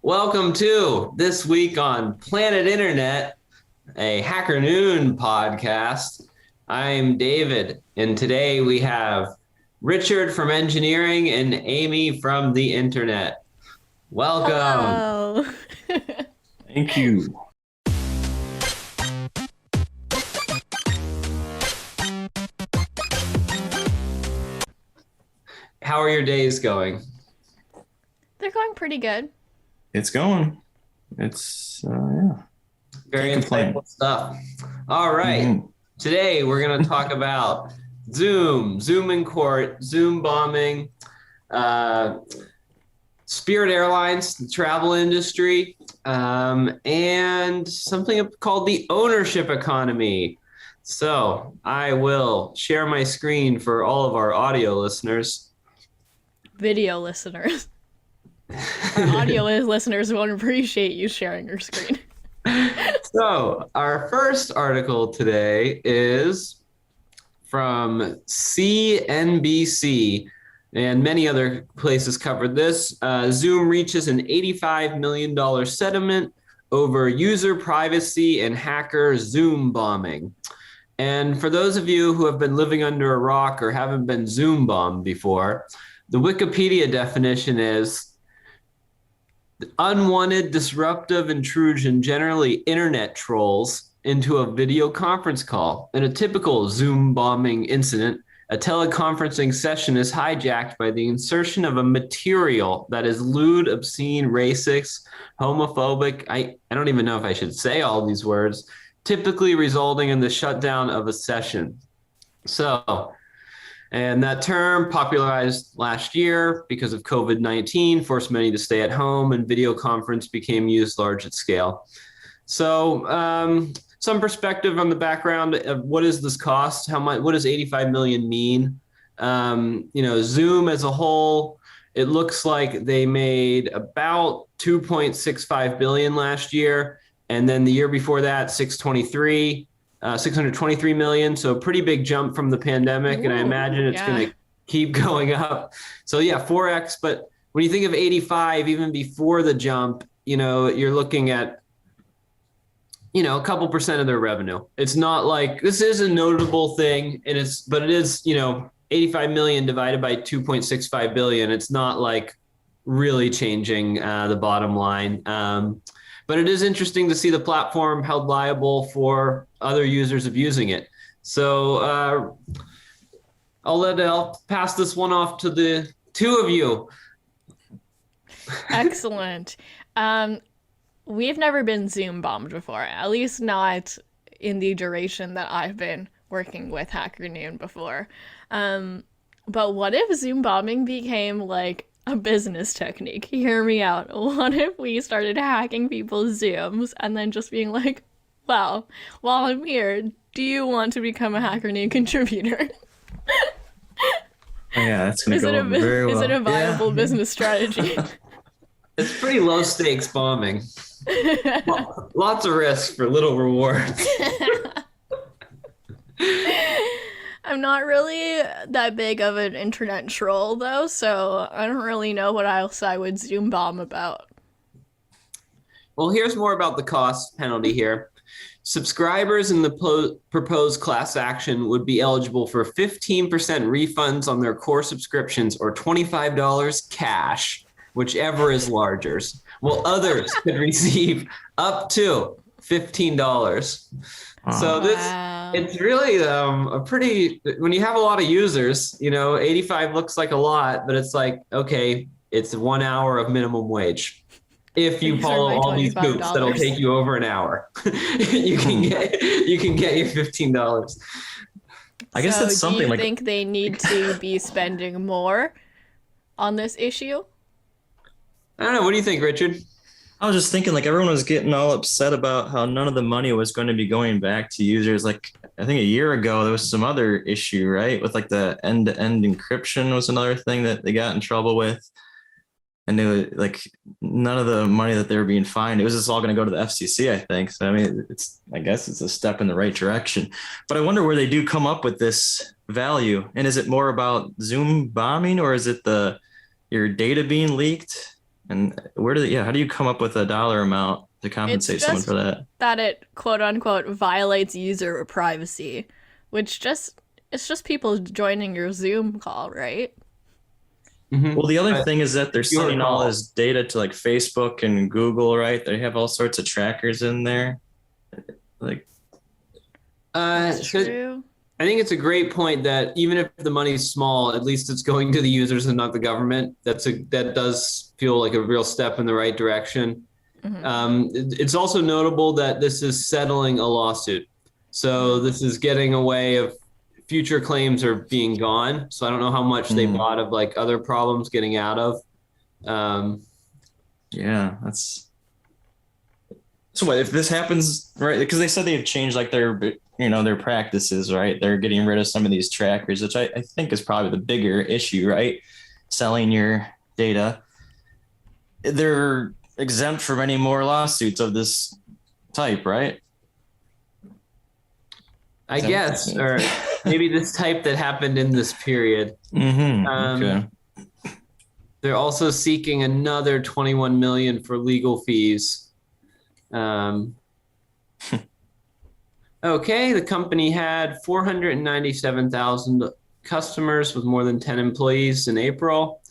Welcome to This Week on Planet Internet, a HackerNoon podcast. I'm David, and today we have Richard from engineering and Amy from the internet. Welcome. Hello. Thank you. How are your days going? They're going pretty good. It's going. It's yeah. Very Can't complain. insightful stuff. All right. Today we're going to talk about Zoom in court, Zoombombing, Spirit Airlines, the travel industry, and something called the ownership economy. So I will share my screen for all of our audio listeners. Video listeners. Our audio listeners won't appreciate you sharing your screen. So our first article today is from CNBC, and many other places covered this. Zoom reaches an $85 million settlement over user privacy and hacker Zoom bombing. And for those of you who have been living under a rock or haven't been Zoom bombed before, the Wikipedia definition is unwanted disruptive intrusion, generally internet trolls, into a video conference call. In a typical Zoom bombing incident, a teleconferencing session is hijacked by the insertion of a material that is lewd, obscene, racist, homophobic. I don't even know if I should say all these words, typically resulting in the shutdown of a session. And that term, popularized last year because of COVID-19, forced many to stay at home, and video conference became used large at scale. So some perspective on the background of what does this cost? How much? What does 85 million mean? Zoom as a whole, it looks like they made about 2.65 billion last year, and then the year before that, 623 million. So a pretty big jump from the pandemic. And I imagine it's going to keep going up. So yeah, 4X. But when you think of 85, even before the jump, you're looking at, a couple percent of their revenue. It's not like this is a notable thing. But it is, 85 million divided by 2.65 billion. It's not like really changing the bottom line. But it is interesting to see the platform held liable for other users abusing it. So I'll pass this one off to the two of you. Excellent. We've never been Zoom bombed before, at least not in the duration that I've been working with HackerNoon before. But what if Zoom bombing became like a business technique? Hear me out. What if we started hacking people's Zooms and then just being like, well, while I'm here, do you want to become a HackerNoon contributor? Yeah, that's going to go very well. Is it a viable business strategy? It's pretty low stakes bombing. Lots of risks for little rewards. I'm not really that big of an internet troll, though, so I don't really know what else I would Zoom bomb about. Well, here's more about the cost penalty here. Subscribers in the proposed class action would be eligible for 15% refunds on their core subscriptions or $25 cash, whichever is larger, while others could receive up to $15. So it's really a pretty, when you have a lot of users, 85 looks like a lot, but it's like, okay, it's 1 hour of minimum wage. If you follow all these hoops, that'll take you over an hour. you can get your $15. I guess that's something. Do you think they need to be spending more on this issue? I don't know. What do you think, Richard? I was just thinking, everyone was getting all upset about how none of the money was going to be going back to users. I think a year ago, there was some other issue, right? With the end-to-end encryption was another thing that they got in trouble with. And they were none of the money that they were being fined, it was just all going to go to the FCC, I think. So, I guess it's a step in the right direction. But I wonder where they do come up with this value. And is it more about Zoom bombing, or is it your data being leaked? And how do you come up with a dollar amount to compensate someone for that? That it quote unquote violates user privacy, which it's just people joining your Zoom call, right? Mhm. Well, the other thing is that they're Your sending all call. this data to like Facebook and Google, right? They have all sorts of trackers in there. Like, That's So true. I think it's a great point that even if the money's small, at least it's going to the users and not the government. That does feel like a real step in the right direction. Hmm. It's also notable that this is settling a lawsuit. So this is getting away of future claims are being gone. So I don't know how much they bought of like other problems getting out of. Um, yeah, that's so. What if this happens, right? Because they said they've changed like their practices, right? They're getting rid of some of these trackers, which I think is probably the bigger issue, right? Selling your data. They're exempt from any more lawsuits of this type, right? I guess, or maybe this type that happened in this period. Okay. They're also seeking another 21 million for legal fees. Okay, the company had 497,000 customers with more than 10 employees in April,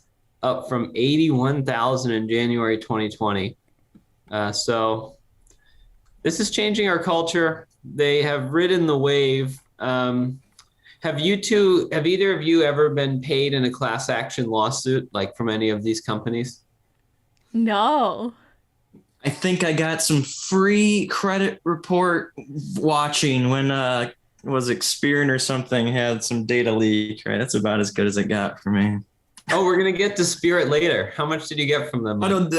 up from 81,000 in January 2020. So this is changing our culture. They have ridden the wave. Have either of you ever been paid in a class action lawsuit, like from any of these companies? No. I think I got some free credit report watching when was Experian or something had some data leak, right? That's about as good as it got for me. Oh, we're gonna get to Spirit later. How much did you get from them? I don't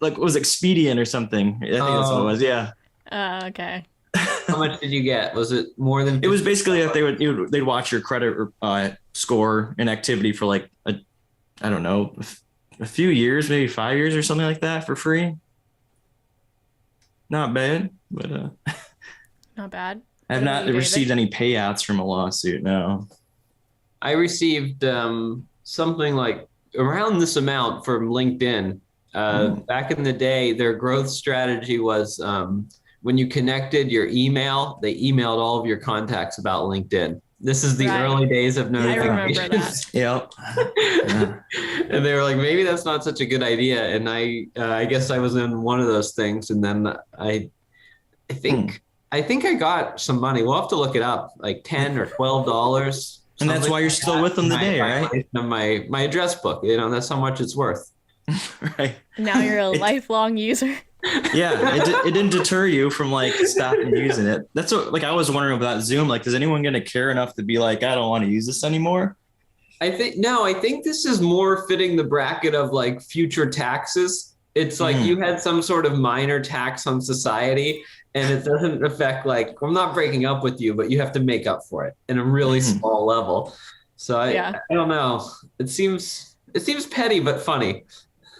like it was Expedient or something. I think that's what it was. Yeah. Okay. How much did you get? Was it more than? It was basically that they'd watch your credit score and activity for like I don't know, a few years, maybe 5 years or something like that for free. Not bad, but Not bad. I have not received any payouts from a lawsuit. No. I received something like around this amount from LinkedIn. Back in the day, their growth strategy was when you connected your email, they emailed all of your contacts about LinkedIn. This is the early days of notifications. I remember that. Yep. And they were like, maybe that's not such a good idea. And I guess I was in one of those things. And then I think I got some money. We'll have to look it up, like $10 or $12. And that's why you're still with them today, right? My address book, that's how much it's worth. Right. Now you're a lifelong user. Yeah, it didn't deter you from like stopping using it. That's what like I was wondering about Zoom. Like, is anyone going to care enough to be like, I don't want to use this anymore? I think this is more fitting the bracket of like future taxes. It's like you had some sort of minor tax on society, and it doesn't affect like I'm not breaking up with you, but you have to make up for it in a really small level. So I don't know. It seems petty but funny.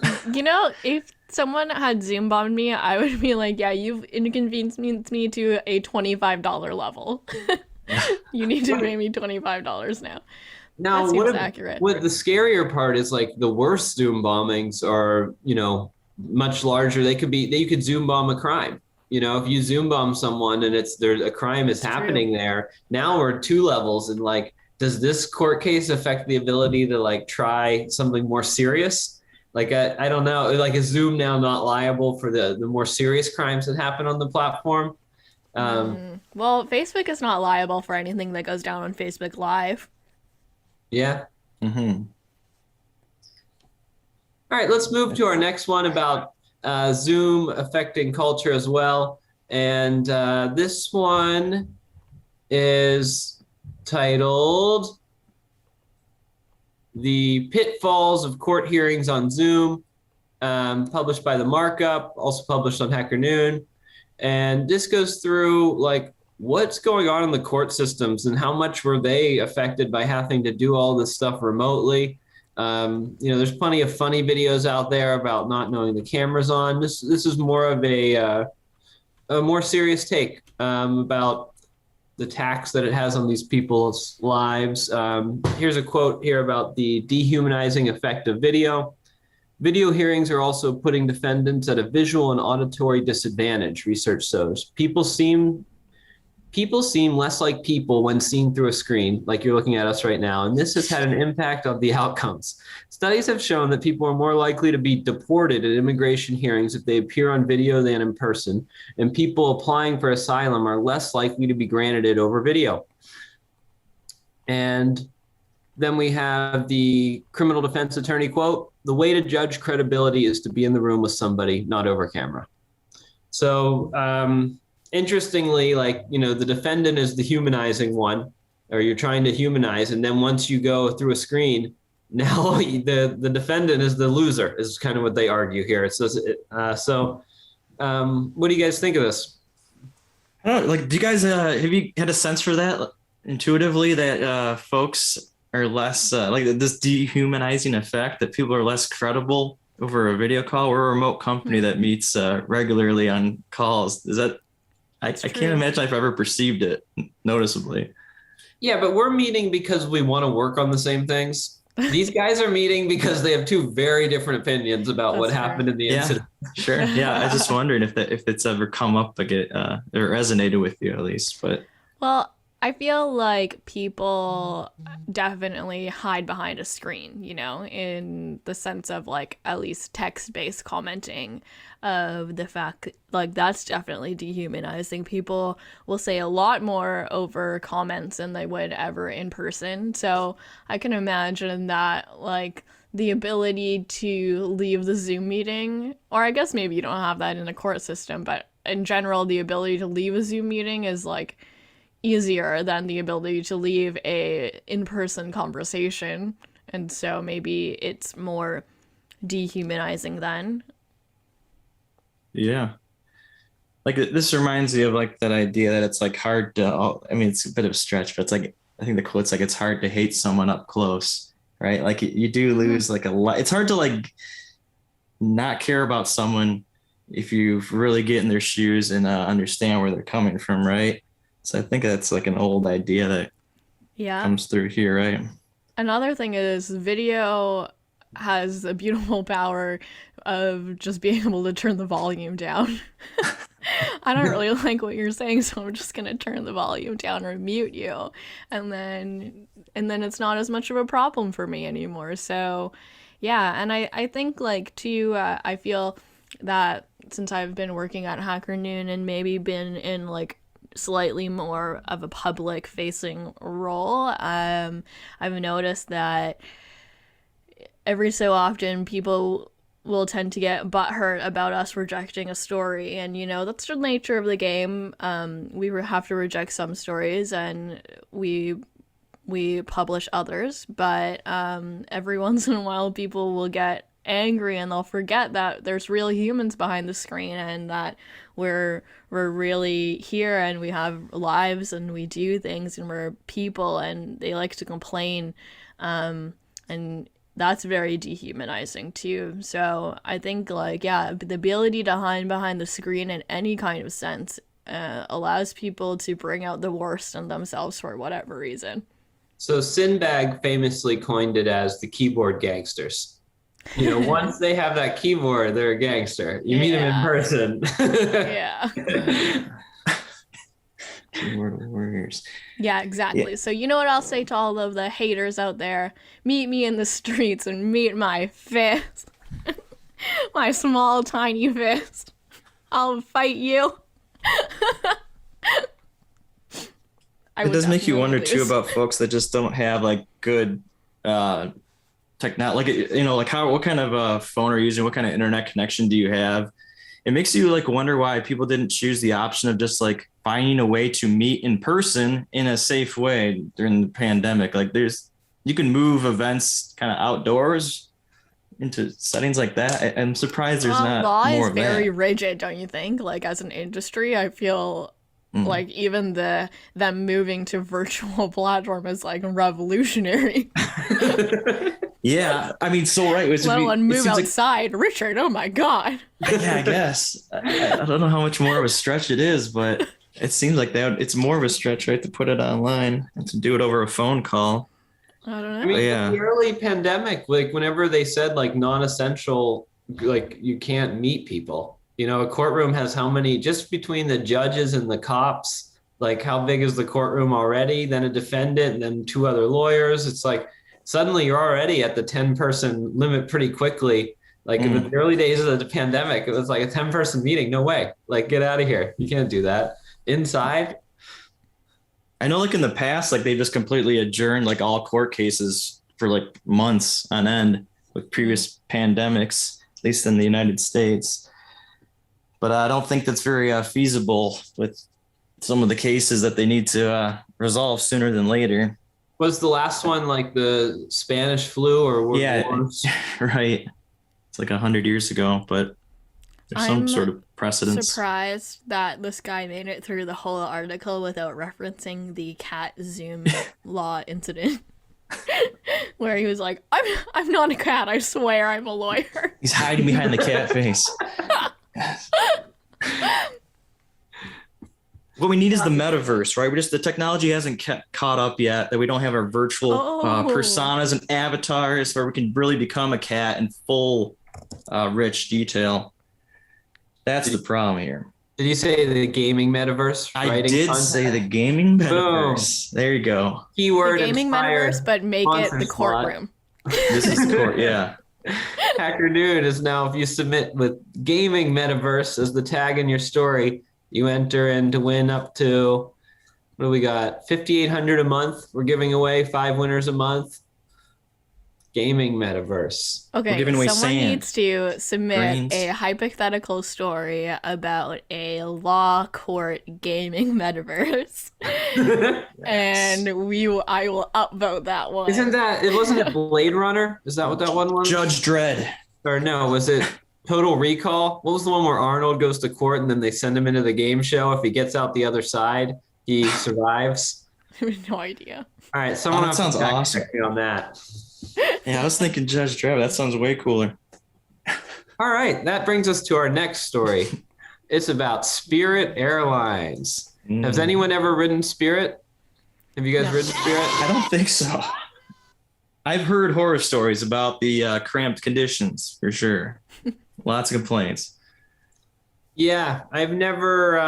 If someone had Zoombombed me, I would be like, yeah, you've inconvenienced me to a $25 level. You need to pay me $25 now. Now, that seems accurate. What the scarier part is, like the worst Zoom bombings are, much larger. You could Zoom bomb a crime. If you Zoom bomb someone and a crime is happening there, now we're 2 levels. And like, does this court case affect the ability to like try something more serious? Like, I don't know, like is Zoom now not liable for the more serious crimes that happen on the platform? Well, Facebook is not liable for anything that goes down on Facebook Live. Yeah. Mm-hmm. All right, let's move to our next one about Zoom affecting culture as well. And this one is titled The Pitfalls of Court Hearings on Zoom, published by The Markup, also published on HackerNoon. And this goes through like what's going on in the court systems and how much were they affected by having to do all this stuff remotely. There's plenty of funny videos out there about not knowing the camera's on. This is more of a more serious take about the tax that it has on these people's lives. Here's a quote here about the dehumanizing effect of video. Video hearings are also putting defendants at a visual and auditory disadvantage, research shows. People seem less like people when seen through a screen, like you're looking at us right now, and this has had an impact on the outcomes. Studies have shown that people are more likely to be deported at immigration hearings if they appear on video than in person, and people applying for asylum are less likely to be granted it over video. And then we have the criminal defense attorney quote, "The way to judge credibility is to be in the room with somebody, not over camera." So, interestingly, like, the defendant is the humanizing one, or you're trying to humanize. And then once you go through a screen, now the defendant is the loser, is kind of what they argue here. It says, what do you guys think of this? I don't know, like, do you guys, have you had a sense for that intuitively, that folks are less, like this dehumanizing effect, that people are less credible over a video call? We're a remote company that meets regularly on calls. Is that, I can't imagine I've ever perceived it noticeably. Yeah, but we're meeting because we want to work on the same things. These guys are meeting because they have two very different opinions about what happened in the incident. Sure. Yeah, I just wondered if it's ever come up again, or resonated with you at least. But Well, I feel like people definitely hide behind a screen, in the sense of like at least text-based commenting, of the fact like that's definitely dehumanizing. People will say a lot more over comments than they would ever in person. So I can imagine that like the ability to leave the Zoom meeting, or I guess maybe you don't have that in a court system, but in general, the ability to leave a Zoom meeting is like easier than the ability to leave a in-person conversation, and so maybe it's more dehumanizing then. yeah, like this reminds me of like that idea that it's like hard to, I mean, it's a bit of a stretch, but it's like, I think the quote's like, it's hard to hate someone up close, right? Like you do lose like a lot. It's hard to like not care about someone if you really get in their shoes and understand where they're coming from, right? So I think that's like an old idea that comes through here, right? Another thing is video has a beautiful power of just being able to turn the volume down. I don't really like what you're saying, so I'm just gonna turn the volume down or mute you, and then it's not as much of a problem for me anymore. So yeah, and I think like too, I feel that since I've been working at HackerNoon and maybe been in like slightly more of a public facing role, I've noticed that every so often people will tend to get butthurt about us rejecting a story, and that's the nature of the game. We have to reject some stories and we publish others, but every once in a while people will get angry and they'll forget that there's real humans behind the screen, and that we're really here and we have lives and we do things and we're people, and they like to complain, and that's very dehumanizing too. So I think like, yeah, the ability to hide behind the screen in any kind of sense allows people to bring out the worst in themselves for whatever reason. So Sinbad famously coined it as the keyboard gangsters. Once they have that keyboard, they're a gangster. You meet them in person. Yeah. Keyboard warriors. Yeah, exactly. Yeah. So you know what I'll say to all of the haters out there? Meet me in the streets and meet my fist. My small, tiny fist. I'll fight you. It does make you wonder too about folks that just don't have like good technology, like what kind of phone are you using? What kind of internet connection do you have? It makes you like wonder why people didn't choose the option of just like finding a way to meet in person in a safe way during the pandemic. Like you can move events kind of outdoors into settings like that. I'm surprised there's not law more is of very that. rigid, don't you think? Like as an industry, I feel like even them moving to virtual platform is like revolutionary. Yeah, I mean, so right. Let alone move outside, like, Richard. Oh my God. Yeah, I guess. I don't know how much more of a stretch it is, but it seems like it's more of a stretch, right, to put it online and to do it over a phone call. I don't know. I mean, Yeah. the early pandemic, like whenever they said like non-essential, like you can't meet people. You know, a courtroom has how many, just between the judges and the cops, like how big is the courtroom already? Then a defendant and then 2 other lawyers. It's like suddenly you're already at the 10-person limit pretty quickly. Like in the early days of the pandemic, it was like a 10-person meeting. No way. Like, get out of here. You can't do that. Inside. I know like in the past, like they just completely adjourned like all court cases for like months on end with previous pandemics, at least in the United States. But I don't think that's very feasible with some of the cases that they need to resolve sooner than later. Was the last one like the Spanish flu or World Wars? Right. It's like 100 years ago, but there's some sort of precedence. Surprised that this guy made it through the whole article without referencing the cat Zoom law incident. Where he was like, I'm not a cat, I swear I'm a lawyer. He's hiding behind the cat face. What we need is the metaverse, right? The technology hasn't caught up yet, that we don't have our virtual personas and avatars where we can really become a cat in full rich detail. That's the problem here. Did you say the gaming metaverse? I did say the gaming metaverse. Boom. There you go. Keyword the gaming metaverse, but make it the courtroom. This is the court, yeah. HackerNoon is now, if you submit with gaming metaverse as the tag in your story, you enter in to win up to, what do we got? $5,800 a month. We're giving away 5 winners a month. Gaming metaverse. Okay, we're giving away someone sand, needs to submit grains. A hypothetical story about a law court gaming metaverse. Yes. And I will upvote that one. Wasn't it Blade Runner? Is that what that one was? Judge Dredd. Or no, was it Total Recall? What was the one where Arnold goes to court and then they send him into the game show? If he gets out the other side, he survives. I have no idea. All right, someone that sounds awesome on that. Yeah, I was thinking Judge Dredd. That sounds way cooler. All right, that brings us to our next story. It's about Spirit Airlines. Has anyone ever ridden Spirit? Have you guys ridden Spirit? I don't think so. I've heard horror stories about the cramped conditions for sure. Lots of complaints. Yeah, I've never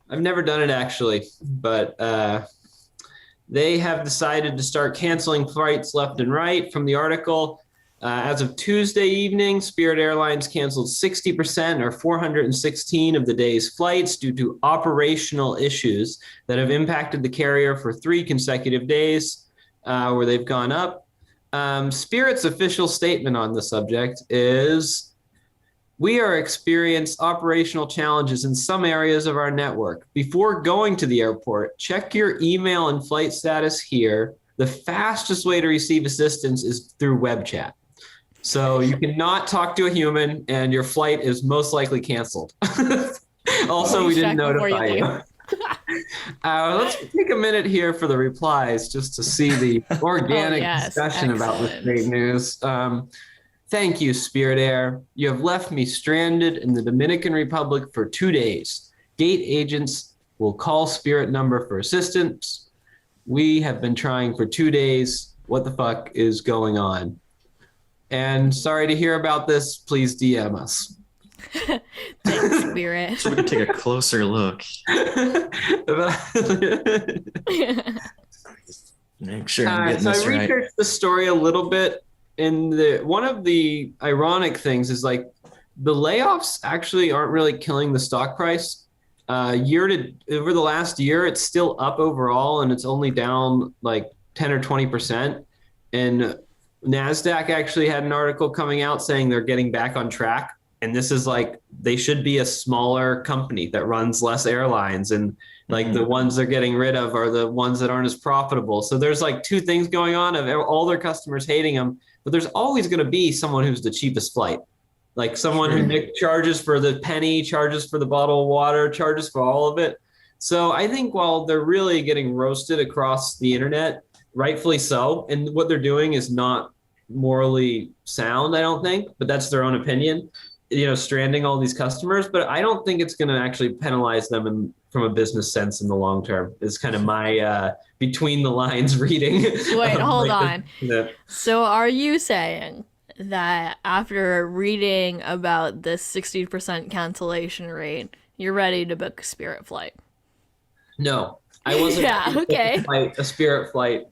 done it actually, but they have decided to start canceling flights left and right. From the article, as of Tuesday evening, Spirit Airlines canceled 60% or 416 of the day's flights due to operational issues that have impacted the carrier for 3 consecutive days, where they've gone up. Spirit's official statement on the subject is, we are experiencing operational challenges in some areas of our network. Before going to the airport, check your email and flight status here. The fastest way to receive assistance is through web chat. So you cannot talk to a human and your flight is most likely canceled. Also, we didn't notify you. Let's take a minute here for the replies just to see the organic discussion about this great news. Thank you, Spirit Air. You have left me stranded in the Dominican Republic for 2 days. Gate agents will call Spirit number for assistance. We have been trying for 2 days. What the fuck is going on? And sorry to hear about this. Please DM us. Thanks, Spirit. So we can take a closer look. Make sure I'm getting this right. I researched the story a little bit. And one of the ironic things is like the layoffs actually aren't really killing the stock price. Over the last year, it's still up overall, and it's only down like 10 or 20%. And NASDAQ actually had an article coming out saying they're getting back on track. And this is like, they should be a smaller company that runs less airlines. And like the ones they're getting rid of are the ones that aren't as profitable. So there's like 2 things going on of all their customers hating them. But there's always going to be someone who's the cheapest flight, like someone who charges for the penny, charges for the bottle of water, charges for all of it. So I think while they're really getting roasted across the internet, rightfully so, and what they're doing is not morally sound, I don't think, but that's their own opinion. stranding all these customers, but I don't think it's going to actually penalize them from a business sense in the long term. It's kind of my between the lines reading. Wait, hold like on. So are you saying that after reading about this 60% cancellation rate, you're ready to book a Spirit flight? No, I wasn't. Yeah, okay. A Spirit flight.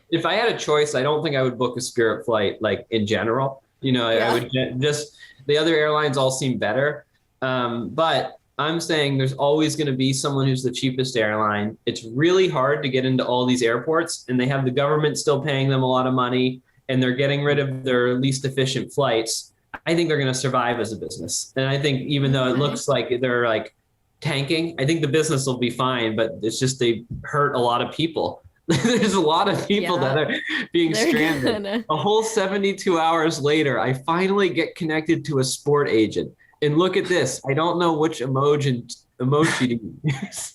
If I had a choice, I don't think I would book a Spirit flight, like in general. I would just, the other airlines all seem better. But I'm saying there's always going to be someone who's the cheapest airline. It's really hard to get into all these airports, and they have the government still paying them a lot of money, and they're getting rid of their least efficient flights. I think they're going to survive as a business. And I think even though it looks like they're like tanking, I think the business will be fine, but it's just they hurt a lot of people. There's a lot of people that are being stranded. A whole 72 hours later, I finally get connected to a sport agent. And look at this. I don't know which emoji to use.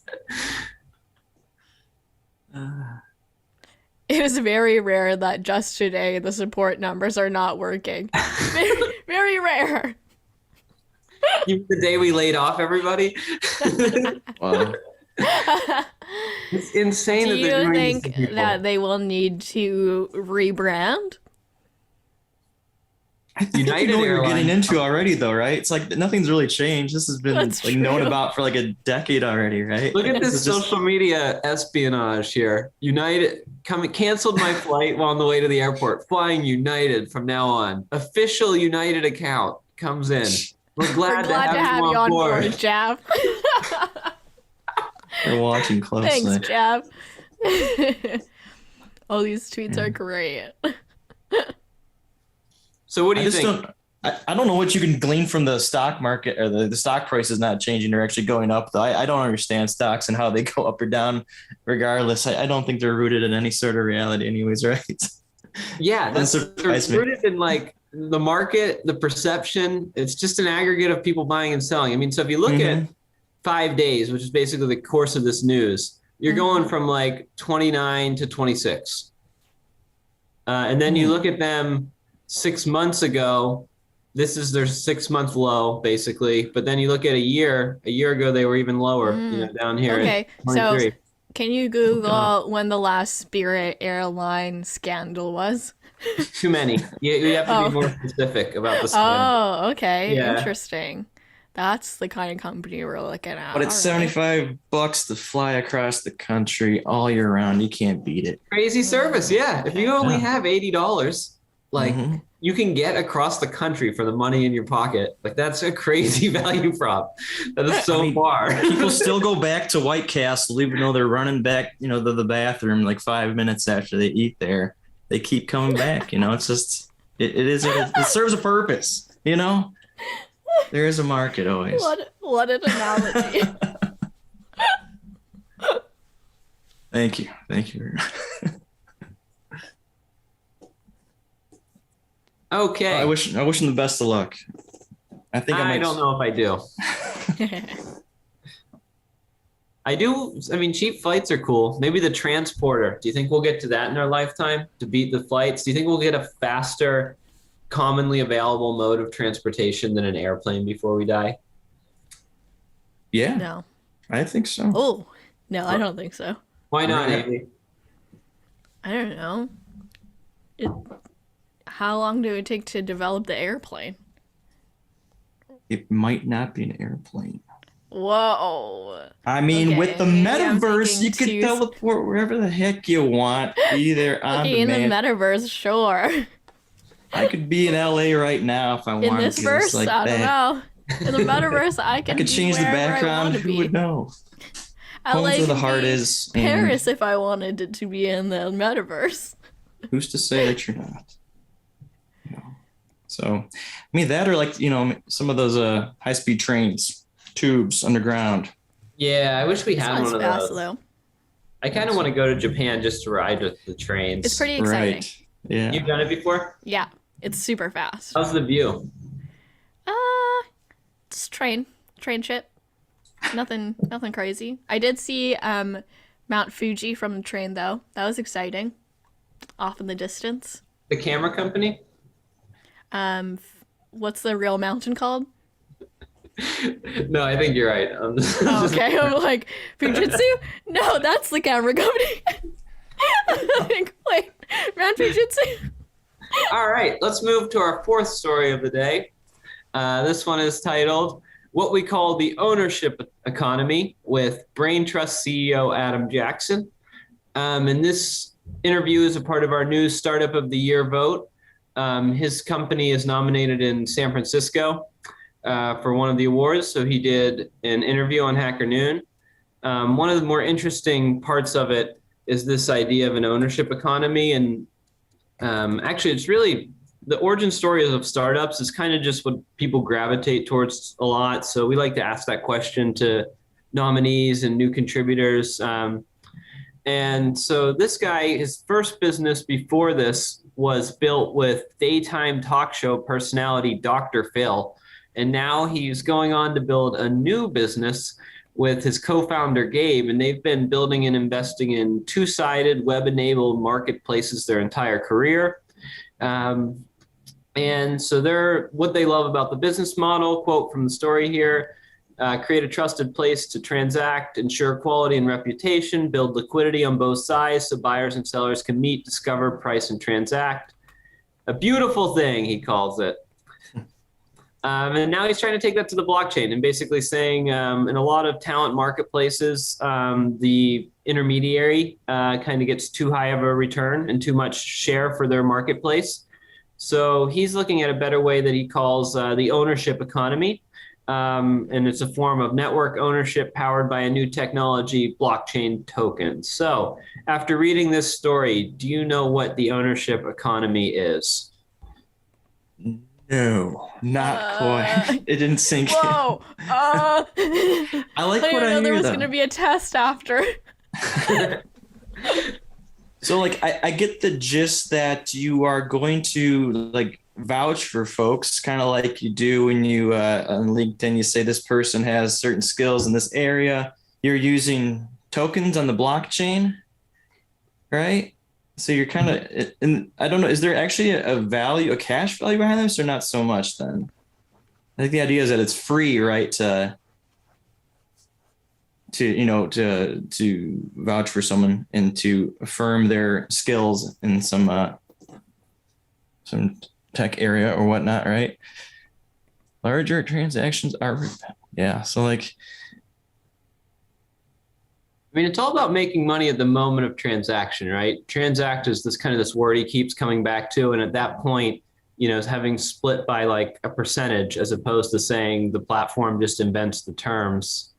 It is very rare that just today the support numbers are not working. Very, very rare. Even the day we laid off everybody. Wow. It's insane. Do you think that they will need to rebrand? I think you know what you're getting into already, though, right? It's like nothing's really changed. This has been known about for like a decade already, right? Look at this social media espionage here. United canceled my flight while on the way to the airport. Flying United from now on. Official United account comes in. We're glad to have you on board, Jav. We're watching closely. Thanks, Jav. All these tweets are great. So what do you think? I don't know what you can glean from the stock market, or the stock price is not changing. They're actually going up, though. I don't understand stocks and how they go up or down regardless. I don't think they're rooted in any sort of reality anyways, right? Yeah, they're rooted in like the market, the perception. It's just an aggregate of people buying and selling. I mean, so if you look at 5 days, which is basically the course of this news, you're going from like 29 to 26. And then you look at them 6 months ago, this is their 6 month low basically. But then you look at a year ago, they were even lower, down here. Okay. So can you Google when the last Spirit airline scandal was? Too many. You have to be more specific about the scandal. Oh, okay. Yeah. Interesting. That's the kind of company we're looking at. But it's $75 to fly across the country all year round. You can't beat it. Crazy service, yeah. If you only have $80, like you can get across the country for the money in your pocket. Like that's a crazy value prop. That is so far. People still go back to White Castle even though they're running back, to the bathroom like 5 minutes after they eat there. They keep coming back. It's just it serves a purpose. There is a market always. What an analogy. Thank you very much. Okay. I wish him the best of luck. I don't know if I do. I do. I mean, cheap flights are cool. Maybe the transporter. Do you think we'll get to that in our lifetime to beat the flights? Do you think we'll get a faster, commonly available mode of transportation than an airplane before we die? Yeah. No. I think so. Oh, no, I don't think so. Why not, Amy? I don't know. How long do it take to develop the airplane? It might not be an airplane. Whoa. I mean, with the metaverse, you could teleport wherever the heck you want. Be there on in the metaverse, sure. I could be in LA right now if I wanted to. In this verse, I don't know. In the metaverse, I could change the background. Who would know? LA where the heart is. Paris, if I wanted it to be in the metaverse. Who's to say that you're not? So, I mean, that or like, some of those high-speed trains, tubes underground. Yeah, I wish we had one of those. Though. I kind of want to go to Japan just to ride with the trains. It's pretty exciting. Right. Yeah. You've done it before? Yeah, it's super fast. How's the view? It's train ship. Nothing crazy. I did see Mount Fuji from the train though. That was exciting. Off in the distance. The camera company? What's the real mountain called? No, I think you're right. Oh, okay, I'm like, Fujitsu? No, that's the camera company. Like, wait, man, Fujitsu? All right, let's move to our fourth story of the day. This one is titled What We Call the Ownership Economy with Brain Trust CEO Adam Jackson. And this interview is a part of our new Startup of the Year vote. His company is nominated in San Francisco for one of the awards. So he did an interview on HackerNoon. One of the more interesting parts of it is this idea of an ownership economy. And actually, it's really the origin stories of startups is kind of just what people gravitate towards a lot. So we like to ask that question to nominees and new contributors. And so this guy, his first business before this was built with daytime talk show personality Dr. Phil. And now he's going on to build a new business with his co-founder Gabe, and they've been building and investing in two-sided web-enabled marketplaces their entire career. And so what they love about the business model, quote from the story here, create a trusted place to transact, ensure quality and reputation, build liquidity on both sides so buyers and sellers can meet, discover, price, and transact. A beautiful thing, he calls it. And now he's trying to take that to the blockchain and basically saying in a lot of talent marketplaces, the intermediary kind of gets too high of a return and too much share for their marketplace. So he's looking at a better way that he calls the ownership economy. And it's a form of network ownership powered by a new technology, blockchain tokens. So after reading this story, do you know what the ownership economy is? No, not quite. It didn't sink in. Whoa. I like what I know hear, there was though. going to be a test after. So, like, I get the gist that you are going to, like, vouch for folks, kind of like you do when you, on LinkedIn, you say this person has certain skills in this area. You're using tokens on the blockchain, right? So you're kind of, and I don't know, is there actually a value, a cash value behind this or not so much then? I think the idea is that it's free, right? To vouch for someone and to affirm their skills in some tech area or whatnot, right? Larger transactions are, yeah. So like, I mean, it's all about making money at the moment of transaction, right? Transact is this word he keeps coming back to. And at that point, it's having split by like a percentage as opposed to saying the platform just invents the terms.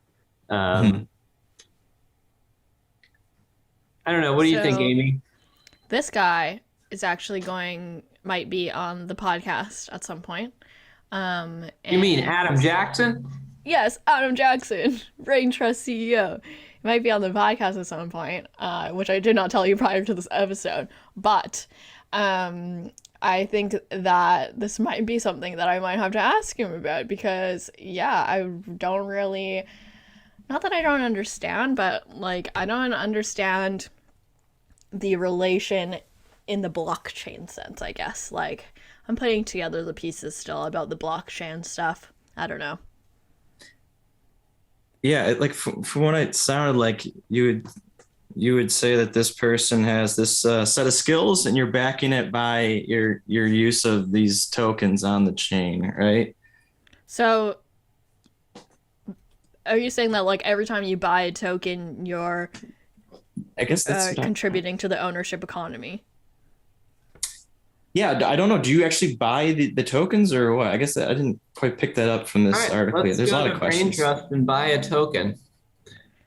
I don't know. What do you think, Amy? This guy is actually might be on the podcast at some point. You mean Adam Jackson? Yes, Adam Jackson, Brain Trust CEO. He might be on the podcast at some point, which I did not tell you prior to this episode. But I think that this might be something that I might have to ask him about because, yeah, I don't really, not that I don't understand, but like I don't understand the relation in the blockchain sense, I guess. Like I'm putting together the pieces still about the blockchain stuff. I don't know. Yeah, like from what it sounded like, you would say that this person has this set of skills, and you're backing it by your use of these tokens on the chain, right? So, are you saying that like every time you buy a token, you're I guess that's contributing to the ownership economy? Yeah, I don't know. Do you actually buy the tokens or what? I guess I didn't quite pick that up from this article. There's a lot of questions. Brain Trust and buy a token.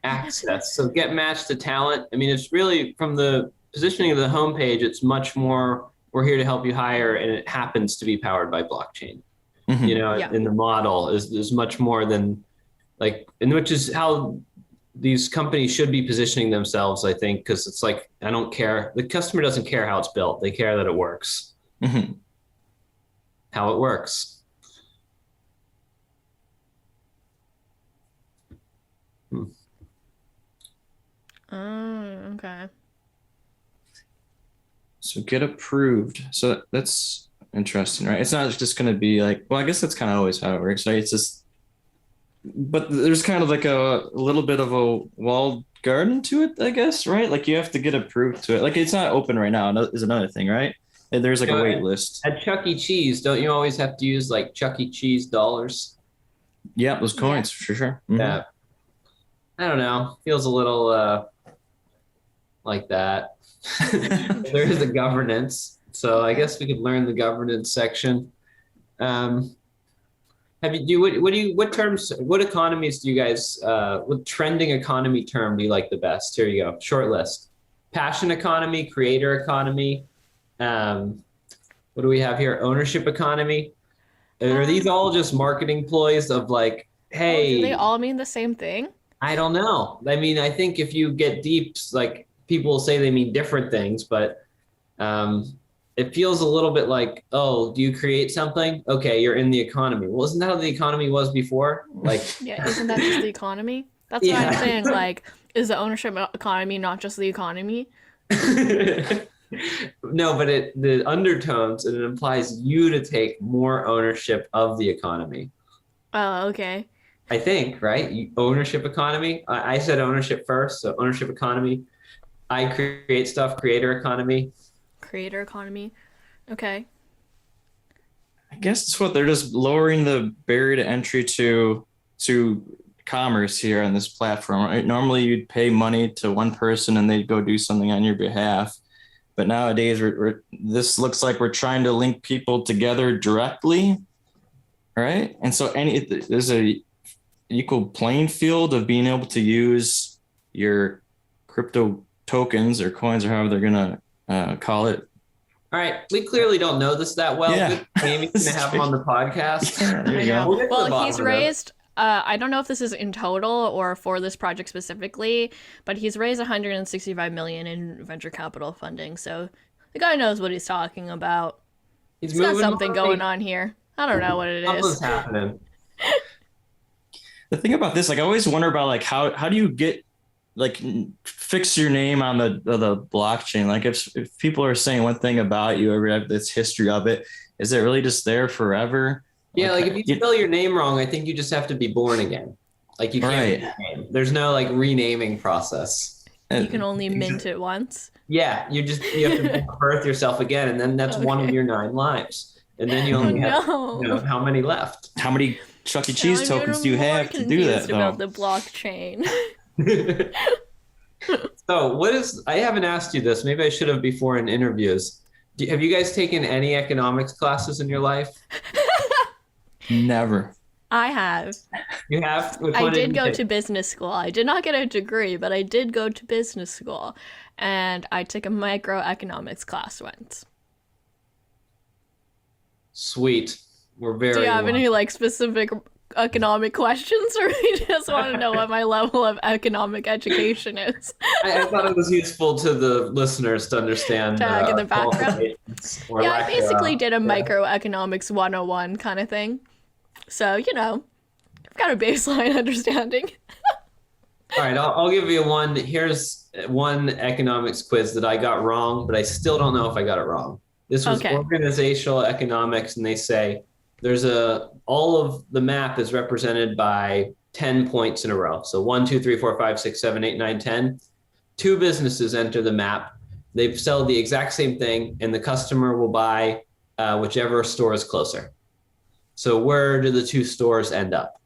Access. So get matched to talent. I mean, it's really from the positioning of the homepage, it's much more, we're here to help you hire, and it happens to be powered by blockchain. Mm-hmm. In the model is much more than like, and which is how these companies should be positioning themselves, I think, because it's like, I don't care. The customer doesn't care how it's built. They care that it works. Mm-hmm. How it works. Okay. So get approved. So that's interesting, right? It's not just going to be like, well, I guess that's kind of always how it works, right? It's just but there's kind of like a little bit of a walled garden to it, I guess, right? Like you have to get approved to it. Like it's not open right now. Is another thing, right? And there's like a wait list. At Chuck E. Cheese, don't you always have to use like Chuck E. Cheese dollars? Yeah, those coins for sure. Mm-hmm. Yeah. I don't know. Feels a little like that. There is a governance, so I guess we could learn the governance section. What economies do you guys, what trending economy term do you like the best? Here you go, short list. Passion economy, creator economy. What do we have here? Ownership economy. Are these all just marketing ploys of like, hey? Do they all mean the same thing? I don't know. I mean, I think if you get deep, like people will say they mean different things, but it feels a little bit like, oh, do you create something? Okay, you're in the economy. Well, isn't that how the economy was before? Like, yeah, isn't that just the economy? That's what I'm saying. Like, is the ownership economy not just the economy? No, but the undertones, it implies you to take more ownership of the economy. Oh, okay. I think, right? Ownership economy. I said ownership first, so ownership economy. I create stuff, creator economy. Creator economy. Okay. I guess it's what they're just lowering the barrier to entry to commerce here on this platform. Right? Normally you'd pay money to one person and they'd go do something on your behalf. But nowadays this looks like we're trying to link people together directly. Right. And so there's a equal playing field of being able to use your crypto tokens or coins or however they're going to call it. All right. We clearly don't know this that well. Yeah. Maybe going to have him on the podcast. Yeah, there you go. Well, he's raised, I don't know if this is in total or for this project specifically, but he's raised 165 million in venture capital funding. So the guy knows what he's talking about. He's got something going on here. I don't know what it is. Something's happening. The thing about this, like I always wonder about like how do you get like fix your name on the blockchain? Like if people are saying one thing about you or have this history of it, is it really just there forever? Yeah, like if you spell your name wrong, I think you just have to be born again. Like you can't rename. There's no like renaming process. You can only mint it once. Yeah, you have to birth yourself again, and then that's one of your 9 lives. And then you only have how many left? How many Chuck E. Cheese tokens do you have to do that? About the blockchain. So I haven't asked you this. Maybe I should have before in interviews. Have you guys taken any economics classes in your life? Never. I have. You have? I did go to business school. I did not get a degree, but I did go to business school. And I took a microeconomics class once. Sweet. We're very. Do you have any like specific economic questions, or you just want to know what my level of economic education is? I thought it was useful to the listeners to understand. Tag in the background. Yeah, I basically did a microeconomics 101 kind of thing. So, I've got a baseline understanding. All right, I'll give you one. Here's one economics quiz that I got wrong, but I still don't know if I got it wrong. This was organizational economics, and they say all of the map is represented by 10 points in a row. So 1, 2, 3, 4, 5, 6, 7, 8, 9, 10. 2 businesses enter the map. They sell the exact same thing, and the customer will buy whichever store is closer. So where do the 2 stores end up?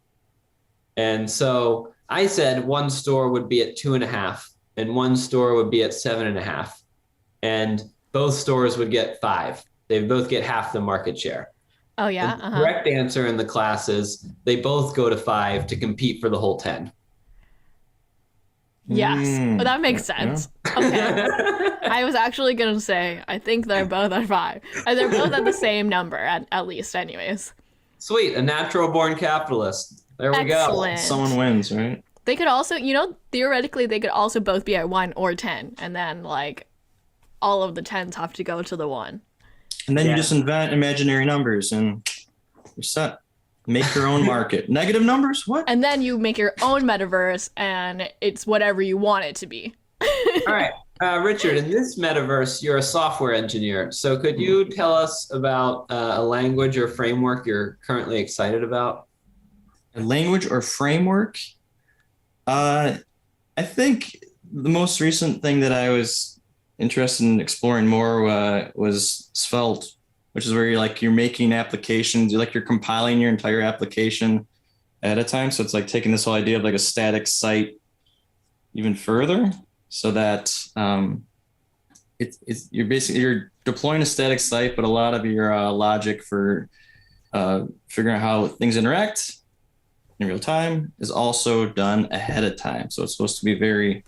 And so I said one store would be at 2.5, and one store would be at 7.5, and both stores would get 5. They both get half the market share. Oh yeah. The correct answer in the class is they both go to 5 to compete for the whole 10. Yes, well, that makes sense. Yeah. Okay. I was actually going to say, I think they're both at 5. And they're both at the same number, at least anyways. Sweet, a natural-born capitalist. There we go. Someone wins, right? They could also, theoretically, they could also both be at 1 or 10. And then, all of the 10s have to go to the 1. And then you just invent imaginary numbers and you're set. Make your own market. Negative numbers? What? And then you make your own metaverse and it's whatever you want it to be. All right. Richard, in this metaverse, you're a software engineer. So could you tell us about a language or framework you're currently excited about? A language or framework? I think the most recent thing that I was interested in exploring more was Svelte, which is where you're making applications, you're compiling your entire application at a time. So it's like taking this whole idea of like a static site even further, so that you're deploying a static site, but a lot of your logic for figuring out how things interact in real time is also done ahead of time. So it's supposed to be very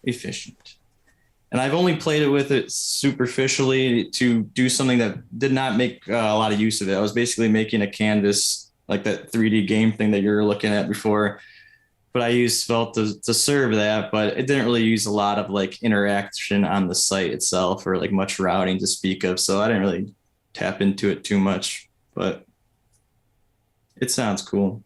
efficient. And I've only played it with it superficially to do something that did not make a lot of use of it. I was basically making a canvas, like that 3D game thing that you were looking at before. But I used Svelte to serve that, but it didn't really use a lot of like interaction on the site itself or like much routing to speak of. So I didn't really tap into it too much, but it sounds cool.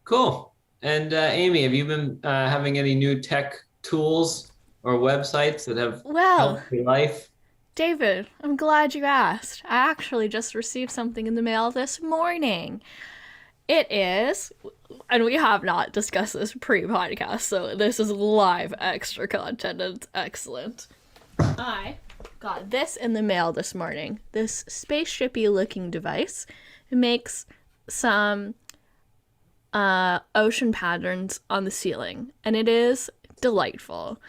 Cool. And Amy, have you been having any new tech tools or websites that have helped your life? David, I'm glad you asked. I actually just received something in the mail this morning. It is, and we have not discussed this pre-podcast, so this is live extra content and it's excellent. I got this in the mail this morning. This spaceshipy looking device. It makes some ocean patterns on the ceiling, and it is delightful.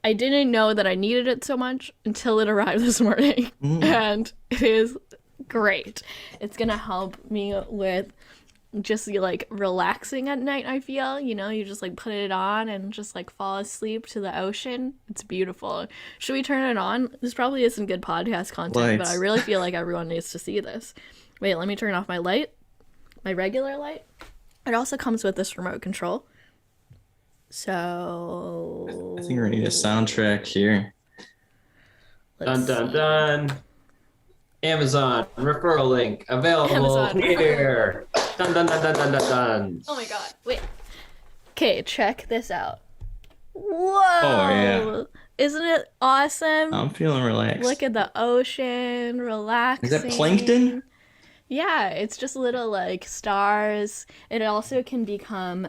I didn't know that I needed it so much until it arrived this morning, and it is great. It's gonna help me with just like relaxing at night. I feel, you just like put it on and just like fall asleep to the ocean. It's beautiful. Should we turn it on? This probably isn't good podcast content, but I really feel like everyone needs to see this. Wait, let me turn off my light, my regular light. It also comes with this remote control. So I think we're gonna need a soundtrack here. Dun dun dun. Amazon referral link available here. Dun dun dun dun dun dun dun. Oh my god! Wait. Okay, check this out. Whoa! Oh yeah! Isn't it awesome? I'm feeling relaxed. Look at the ocean, relaxing. Is that plankton? Yeah, it's just little like stars. It also can become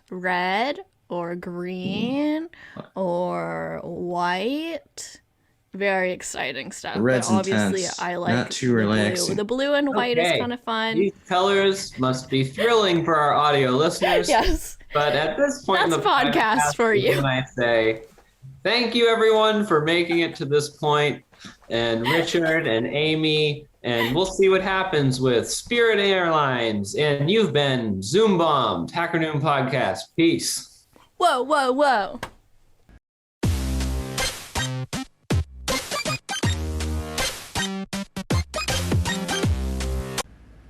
red or green or white. Very exciting stuff. Red's but obviously intense. I like Not too relaxing. The blue and white is kind of fun. These colors must be thrilling for our audio listeners. Yes. But at this point in the podcast for you. Can I say thank you everyone for making it to this point, and Richard and Amy, and we'll see what happens with Spirit Airlines. And you've been Zoombombed, HackerNoon podcast. Peace. Whoa, whoa, whoa.